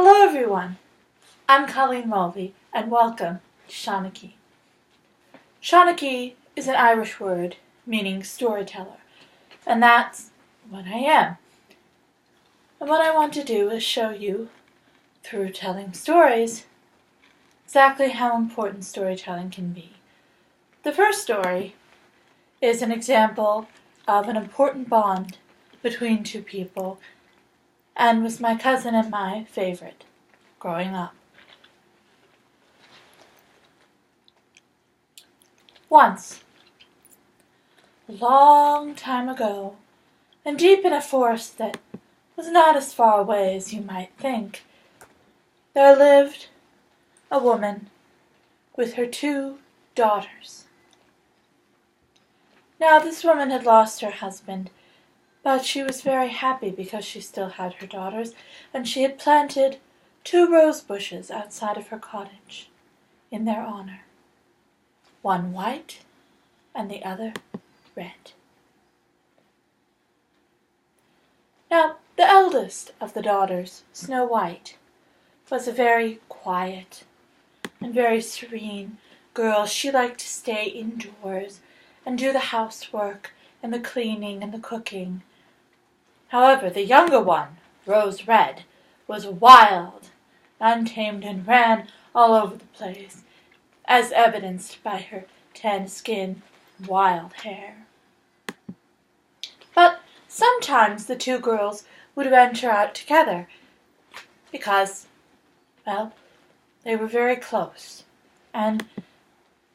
Hello everyone, I'm Twomey-Mulvey and welcome to Seanache. Seanache is an Irish word meaning storyteller, and that's what I am. And what I want to do is show you, through telling stories, exactly how important storytelling can be. The first story is an example of an important bond between two people and was my cousin and my favorite growing up. Once, a long time ago, and deep in a forest that was not as far away as you might think, there lived a woman with her 2 daughters. Now this woman had lost her husband, but she was very happy because she still had her daughters, and she had planted 2 rose bushes outside of her cottage in their honor, one white and the other red. Now, the eldest of the daughters, Snow White, was a very quiet and very serene girl. She liked to stay indoors and do the housework and the cleaning and the cooking. However, the younger one, Rose Red, was wild, untamed, and ran all over the place, as evidenced by her tan skin and wild hair. But sometimes the 2 girls would venture out together because, well, they were very close, and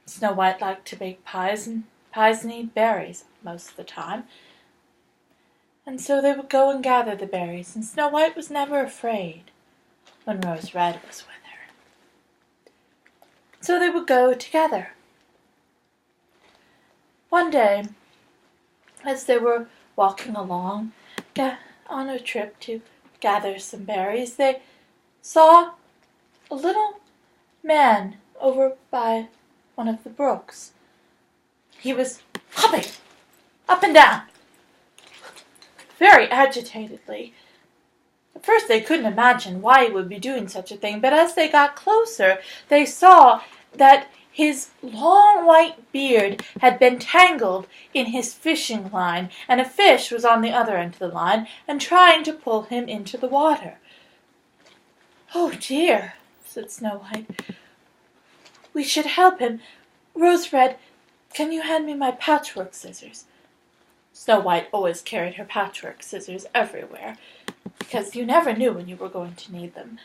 Snow White liked to bake pies and eat berries most of the time. And so they would go and gather the berries, and Snow White was never afraid when Rose Red was with her. So they would go together. One day, as they were walking along on a trip to gather some berries, they saw a little man over by one of the brooks. He was hopping up and down, very agitatedly. At first they couldn't imagine why he would be doing such a thing, but as they got closer, they saw that his long white beard had been tangled in his fishing line, and a fish was on the other end of the line and trying to pull him into the water. "Oh dear," said Snow White. "We should help him. Rose Red, can you hand me my patchwork scissors?" Snow White always carried her patchwork scissors everywhere, because you never knew when you were going to need them.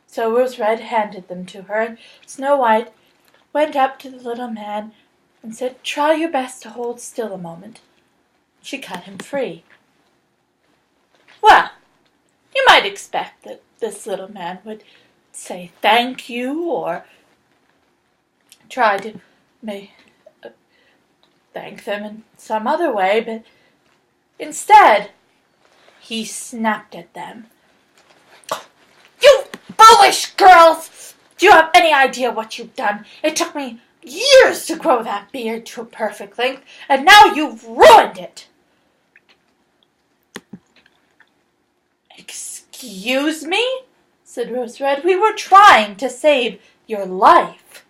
So Rose Red handed them to her, and Snow White went up to the little man and said, "Try your best to hold still a moment." She cut him free. Well, you might expect that this little man would say thank you or try to thank them in some other way, but instead he snapped at them. "You foolish girls! Do you have any idea what you've done? It took me years to grow that beard to a perfect length, and now you've ruined it." "Excuse me," said Rose Red. "We were trying to save your life."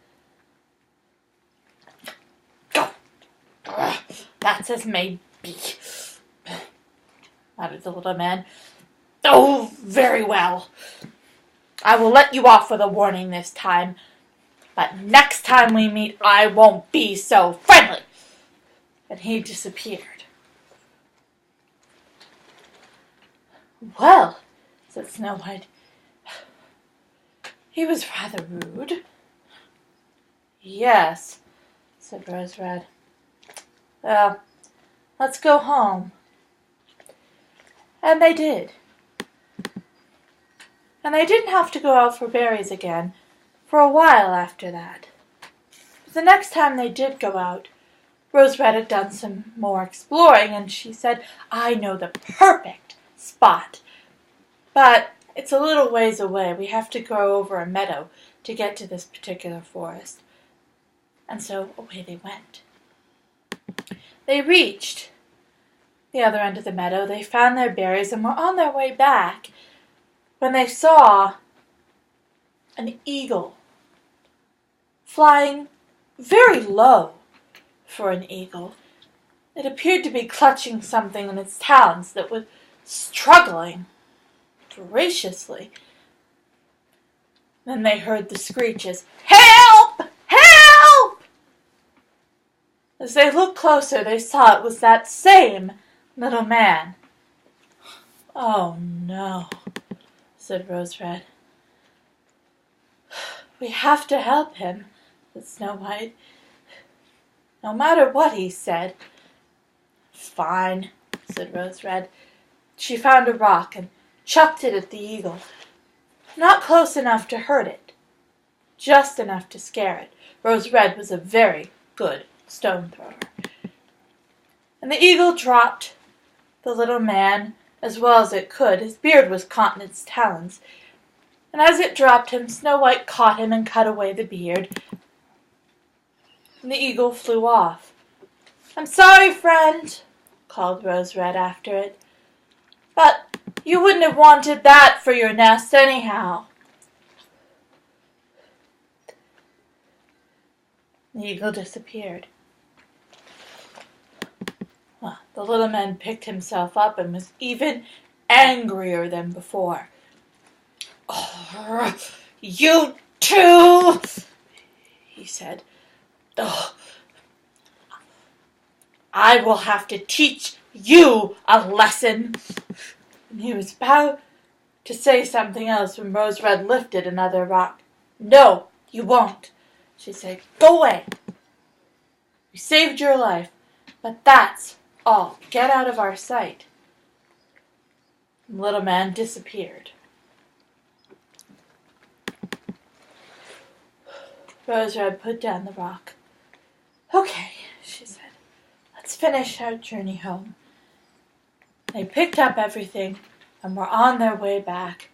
"That's as may be," muttered the little man. "Oh, very well. I will let you off with a warning this time, but next time we meet I won't be so friendly." And he disappeared. "Well," said Snow White, "he was rather rude." "Yes," said Rose Red. "Well, let's go home." And they did. And they didn't have to go out for berries again for a while after that. But the next time they did go out, Rose Red had done some more exploring, and she said, "I know the perfect spot, but it's a little ways away. We have to go over a meadow to get to this particular forest." And so away they went. They reached the other end of the meadow. They found their berries and were on their way back when they saw an eagle flying very low for an eagle. It appeared to be clutching something in its talons that was struggling voraciously. Then they heard the screeches, "Help! Help!" As they looked closer, they saw it was that same little man. "Oh, no," said Rose Red. "We have to help him," said Snow White. "No matter what he said." "Fine," said Rose Red. She found a rock and chucked it at the eagle. Not close enough to hurt it, just enough to scare it. Rose Red was a very good stone thrower. And the eagle dropped the little man as well as it could. His beard was caught in its talons. And as it dropped him, Snow White caught him and cut away the beard. And the eagle flew off. "I'm sorry, friend," called Rose Red after it. "But you wouldn't have wanted that for your nest anyhow." The eagle disappeared. Well, the little man picked himself up and was even angrier than before. "Oh, you two," he said. "Oh, I will have to teach you a lesson." And he was about to say something else when Rose Red lifted another rock. "No, you won't," she said. "Go away. We saved your life, but that's all. Get out of our sight." The little man disappeared. Rose Red put down the rock. "Okay," she said. "Let's finish our journey home." They picked up everything and were on their way back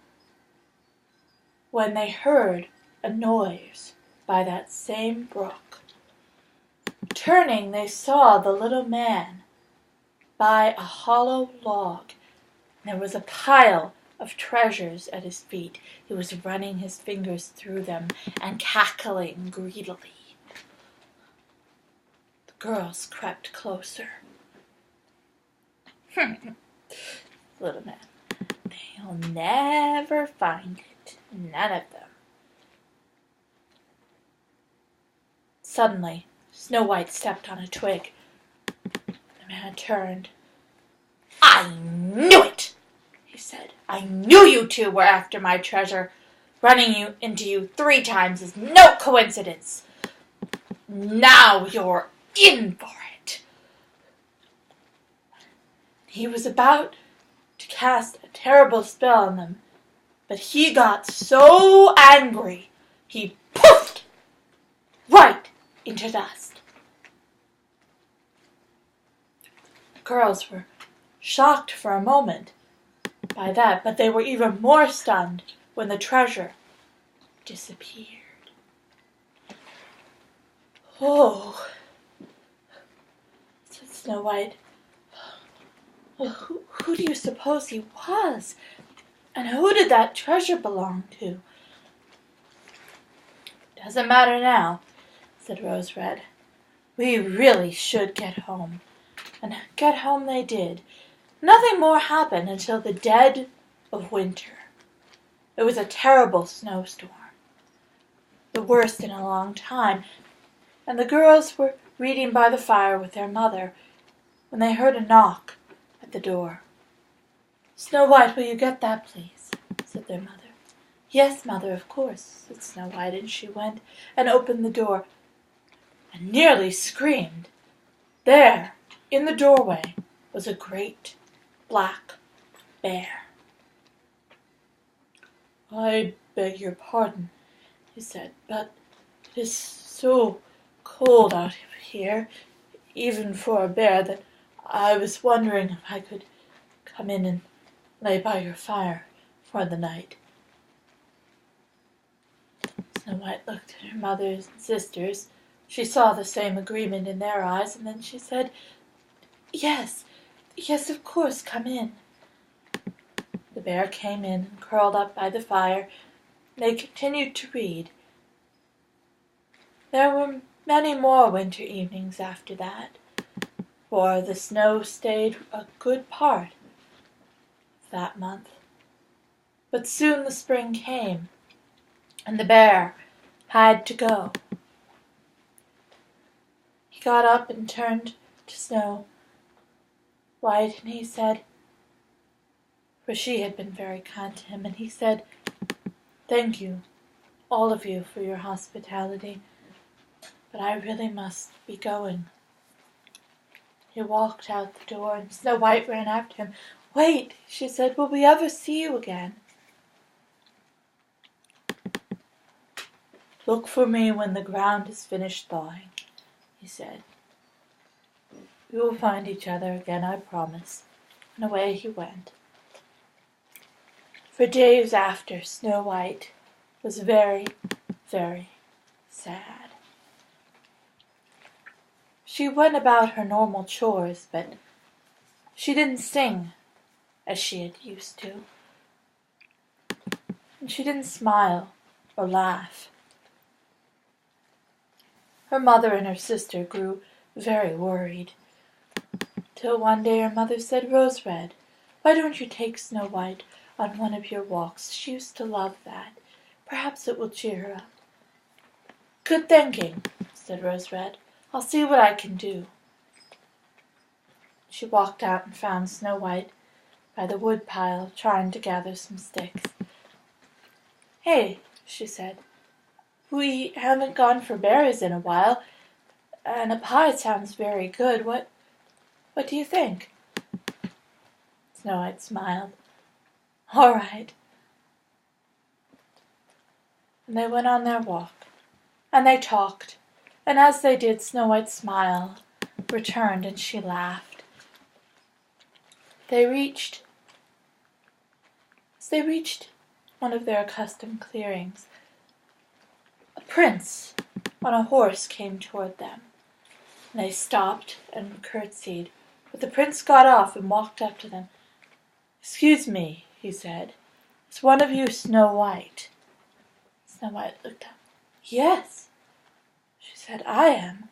when they heard a noise by that same brook. Turning, they saw the little man by a hollow log. There was a pile of treasures at his feet. He was running his fingers through them and cackling greedily. The girls crept closer. "Little man, they'll never find it. None of them." Suddenly, Snow White stepped on a twig. The man turned. "I knew it," he said. "I knew you two were after my treasure. Running into you 3 times is no coincidence. Now you're in for it." He was about to cast a terrible spell on them, but he got so angry he poofed right into dust. The girls were shocked for a moment by that, but they were even more stunned when the treasure disappeared. "Oh," said Snow White. "Well, who do you suppose he was? And who did that treasure belong to?" "Doesn't matter now," said Rose Red. "We really should get home." And get home they did. Nothing more happened until the dead of winter. It was a terrible snowstorm, the worst in a long time, and the girls were reading by the fire with their mother when they heard a knock at the door. "Snow White, will you get that, please?" said their mother. "Yes, mother, of course," said Snow White, and she went and opened the door and nearly screamed. There, in the doorway, was a great black bear. "I beg your pardon," he said, "but it is so cold out here, even for a bear, that I was wondering if I could come in and lay by your fire for the night." Snow White looked at her mother and sisters. She saw the same agreement in their eyes, and then she said, "Yes, yes, of course, come in." The bear came in and curled up by the fire. They continued to read. There were many more winter evenings after that, for the snow stayed a good part of that month. But soon the spring came, and the bear had to go. He got up and turned to Snow White, and he said, for she had been very kind to him, and he said, "Thank you, all of you, for your hospitality, but I really must be going." He walked out the door, and Snow White ran after him. "Wait," she said, "will we ever see you again?" "Look for me when the ground is finished thawing," he said. "We will find each other again, I promise." And away he went. For days after, Snow White was very, very sad. She went about her normal chores, but she didn't sing as she had used to. And she didn't smile or laugh. Her mother and her sister grew very worried, till one day her mother said, "Rose Red, why don't you take Snow White on one of your walks? She used to love that. Perhaps it will cheer her up." "Good thinking," said Rose Red. "I'll see what I can do." She walked out and found Snow White by the wood pile trying to gather some sticks. "Hey," she said, "we haven't gone for berries in a while, and a pie sounds very good. What do you think?" Snow White smiled. "All right." And they went on their walk, and they talked, and as they did, Snow White's smile returned, and she laughed. As they reached one of their accustomed clearings, a prince on a horse came toward them, and they stopped and curtsied. But the prince got off and walked up to them. "Excuse me," he said, "is one of you Snow White?" Snow White looked up. "Yes," she said, "I am."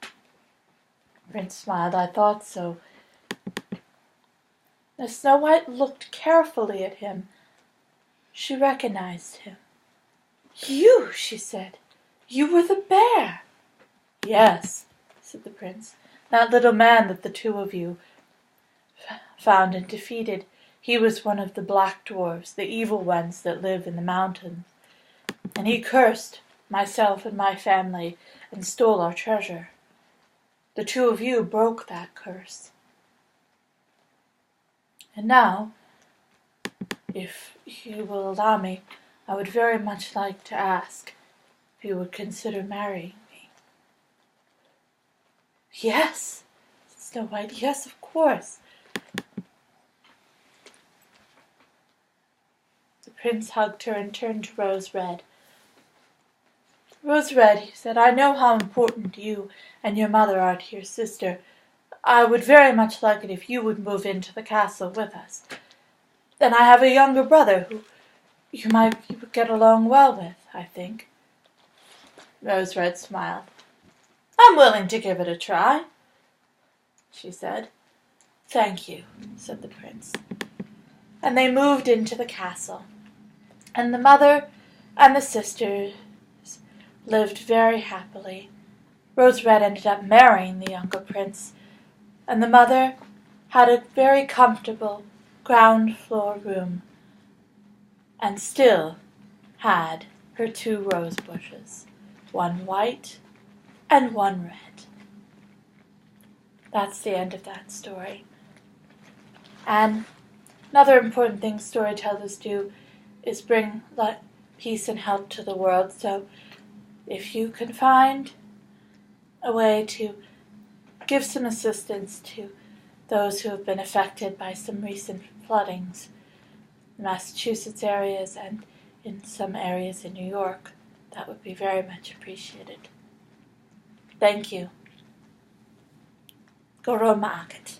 The prince smiled. "I thought so." As Snow White looked carefully at him, she recognized him. "You," she said, "you were the bear." "Yes," said the prince, "that little man that the two of you found and defeated. He was one of the black dwarfs, the evil ones that live in the mountains, and he cursed myself and my family and stole our treasure. The two of you broke that curse. And now, if you will allow me, I would very much like to ask if you would consider marrying me." "Yes," said Snow White, "yes, of course." The prince hugged her and turned to Rose Red. "Rose Red," he said, "I know how important you and your mother are to your sister. I would very much like it if you would move into the castle with us. Then I have a younger brother who you would get along well with, I think." Rose Red smiled. "I'm willing to give it a try," she said. "Thank you," said the prince. And they moved into the castle, and the mother and the sisters lived very happily. Rose Red ended up marrying the younger prince, and the mother had a very comfortable ground floor room, and still had her 2 rose bushes, one white and one red. That's the end of that story. And another important thing storytellers do is bring peace and help to the world. So if you can find a way to give some assistance to those who have been affected by some recent floodings in Massachusetts areas and in some areas in New York, that would be very much appreciated. Thank you. Goro Maagat.